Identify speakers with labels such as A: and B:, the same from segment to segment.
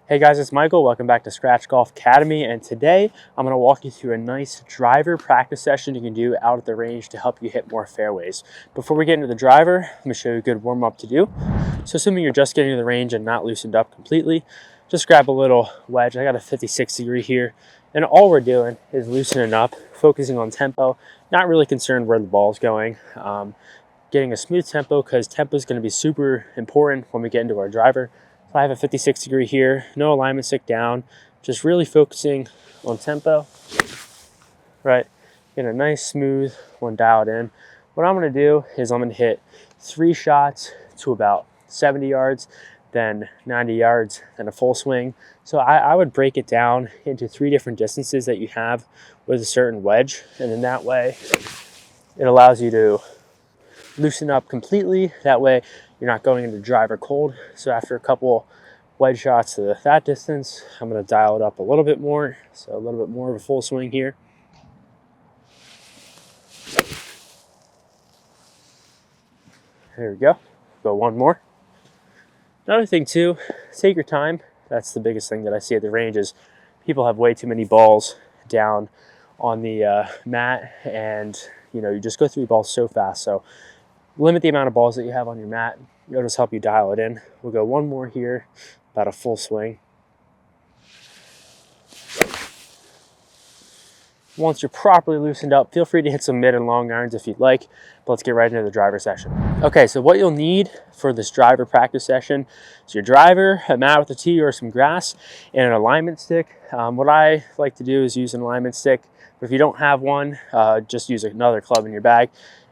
A: Hey guys, it's Michael. Welcome back to Scratch Golf Academy, and today I'm going to walk you through a nice driver practice session you can do out at the range to help you hit more fairways. Before we get into the driver, let me show you a good warm-up to do. So assuming you're just getting to the range and not loosened up completely, just grab a little wedge. I got a 56 degree here, and all we're doing is loosening up, focusing on tempo, not really concerned where the ball's going. Getting a smooth tempo, because tempo is going to be super important when we get into our driver. So I have a 56 degree here, no alignment stick down, just really focusing on tempo, right? Get a nice smooth one dialed in. What I'm gonna do is I'm gonna hit 3 shots to about 70 yards, then 90 yards, then a full swing. So I would break it down into 3 different distances that you have with a certain wedge, and in that way, it allows you to loosen up completely. That way you're not going into driver cold. So after a couple wedge shots to that distance, I'm going to dial it up a little bit more. So a little bit more of a full swing here. There we go. Go one more. Another thing too, take your time. That's the biggest thing that I see at the range is people have way too many balls down on the mat, and you just go through the balls so fast. So limit the amount of balls that you have on your mat. It'll just help you dial it in. We'll go one more here, about a full swing. Once you're properly loosened up, feel free to hit some mid and long irons if you'd like, but let's get right into the driver session. Okay, so what you'll need for this driver practice session is your driver, a mat with a tee or some grass, and an alignment stick. What I like to do is use an alignment stick, but if you don't have one, just use another club in your bag.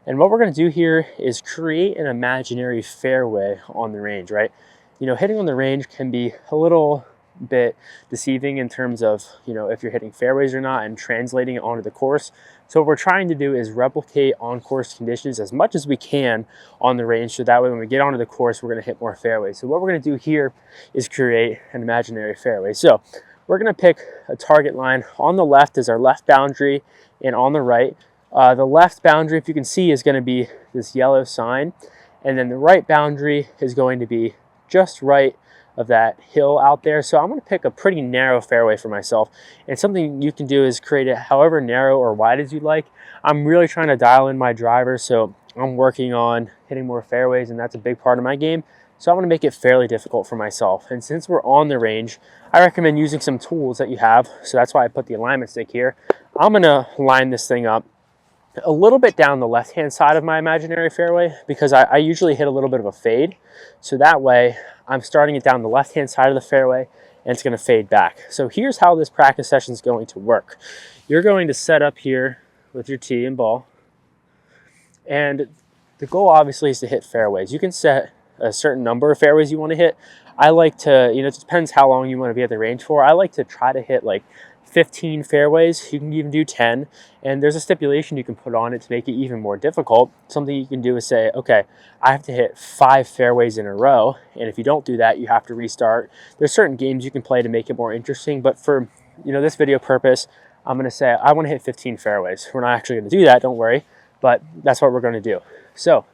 A: And what we're going to do here is create an imaginary fairway on the range, right? Hitting on the range can be a little bit deceiving in terms of, if you're hitting fairways or not and translating it onto the course. So what we're trying to do is replicate on-course conditions as much as we can on the range, so that way when we get onto the course, we're going to hit more fairways. So what we're going to do here is create an imaginary fairway. So we're going to pick a target line. On the left is our left boundary, and on the right, the left boundary, if you can see, is going to be this yellow sign, and then the right boundary is going to be just right of that hill out there. So I'm going to pick a pretty narrow fairway for myself, and something you can do is create it however narrow or wide as you'd like. I'm really trying to dial in my driver, so I'm working on hitting more fairways, and that's a big part of my game. So I'm going to make it fairly difficult for myself. And since we're on the range, I recommend using some tools that you have. So that's why I put the alignment stick here. I'm going to line this thing up a little bit down the left-hand side of my imaginary fairway, because I usually hit a little bit of a fade. So that way I'm starting it down the left-hand side of the fairway, and it's going to fade back. So here's how this practice session is going to work. You're going to set up here with your tee and ball, and the goal obviously is to hit fairways. You can set a certain number of fairways you want to hit. I like to, it depends how long you want to be at the range for. I like to try to hit like 15 fairways. You can even do 10, and there's a stipulation you can put on it to make it even more difficult. Something you can do is say, okay, I have to hit 5 fairways in a row, and if you don't do that, you have to restart. There's certain games you can play to make it more interesting, but for this video purpose, I'm going to say I want to hit 15 fairways. We're not actually going to do that, don't worry, but that's what we're going to do. So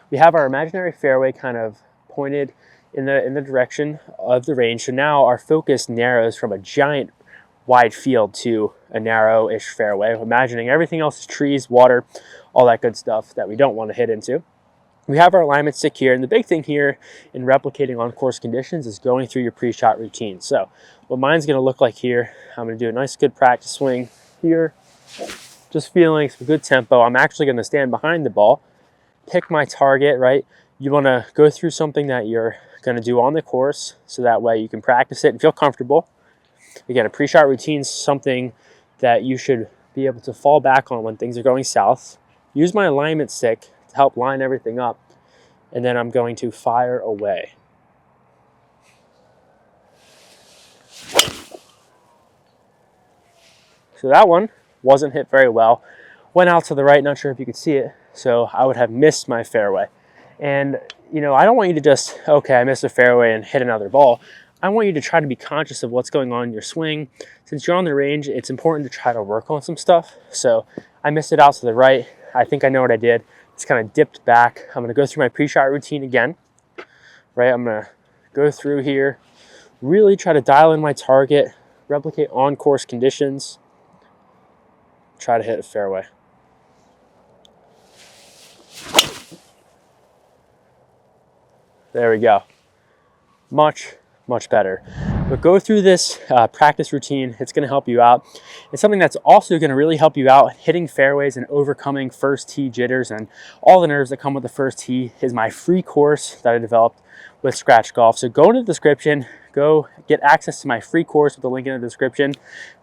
A: we have our imaginary fairway kind of pointed in the direction of the range. So now our focus narrows from a giant wide field to a narrow-ish fairway, imagining everything else is trees, water, all that good stuff that we don't want to hit into. We have our alignment stick here, and the big thing here in replicating on-course conditions is going through your pre-shot routine. So what mine's going to look like here, I'm going to do a nice good practice swing here, just feeling some good tempo. I'm actually going to stand behind the ball, pick my target, right? You want to go through something that you're going to do on the course, so that way you can practice it and feel comfortable. Again, a pre-shot routine is something that you should be able to fall back on when things are going south. Use my alignment stick to help line everything up, and then I'm going to fire away. So that one wasn't hit very well. Went out to the right, not sure if you could see it, so I would have missed my fairway. And I don't want you to just, okay, I missed a fairway and hit another ball. I want you to try to be conscious of what's going on in your swing. Since you're on the range, it's important to try to work on some stuff. So I missed it out to the right. I think I know what I did. It's kind of dipped back. I'm going to go through my pre-shot routine again. Right, I'm going to go through here, really try to dial in my target, replicate on-course conditions, try to hit a fairway. There we go. Much better. But go through this practice routine. It's going to help you out. It's something that's also going to really help you out hitting fairways and overcoming first tee jitters and all the nerves that come with the first tee. Is my free course that I developed with Scratch Golf. So go into the description, go get access to my free course with the link in the description,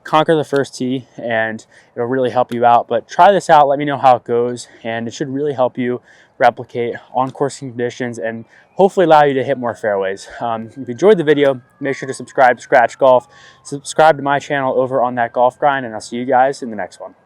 A: conquer the first tee, and it'll really help you out. But try this out, let me know how it goes, and it should really help you replicate on-course conditions and hopefully allow you to hit more fairways. If you enjoyed the video, make sure to subscribe to Scratch Golf, subscribe to my channel over on That Golf Grind, and I'll see you guys in the next one.